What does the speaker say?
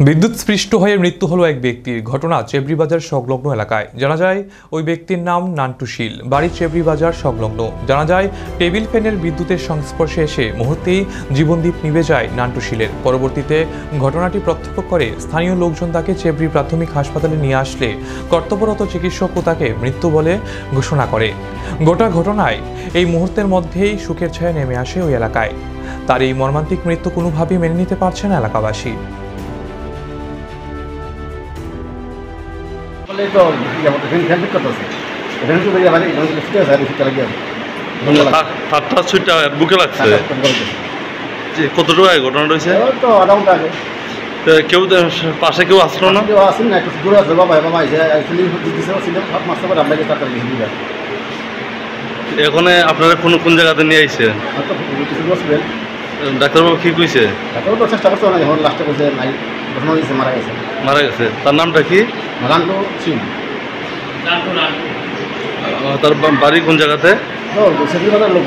বিদ্যুৎস্পৃষ্ট হয়ে মৃত্যু হলো এক ব্যক্তির। ঘটনা চেবড়িবাজার সংলগ্ন এলাকায়। জানা যায় ওই ব্যক্তির নাম নান্টু শীল, বাড়ি চেবড়িবাজার সংলগ্ন। জানা যায় টেবিল ফ্যানের বিদ্যুতের সংস্পর্শে এসে মুহূর্তেই জীবনদীপ নিভে যায় নান্টু শীলের। পরবর্তীতে ঘটনাটি প্রত্যক্ষ করে স্থানীয় লোকজন তাকে চেবড়ি প্রাথমিক হাসপাতালে নিয়ে আসলে কর্তব্যরত চিকিৎসক তাকে মৃত্যু বলে ঘোষণা করে। গোটা ঘটনায় এই মুহূর্তের মধ্যেই শোকের ছায়া নেমে আসে ওই এলাকায়। তার এই মর্মান্তিক মৃত্যু কোনোভাবেই মেনে নিতে পারছে না এলাকাবাসী। বুকে লাগছে কতটুকু আগে ঘটনা রয়েছে? কেউ পাশে কেউ আসলো না? এখানে আপনারা কোন কোন জায়গাতে নিয়ে আইছে? ডাক্তারবাবু কি কইছে? চেষ্টা করছে না, যখন লাস্টে কইছে নাই, ঘটনা হয়েছে, মারা গেছে। মারা গেছে। তার নামটা কি? নান্টু শীল। তার বাড়ি কোন জায়গাতে? সেগুলো লোক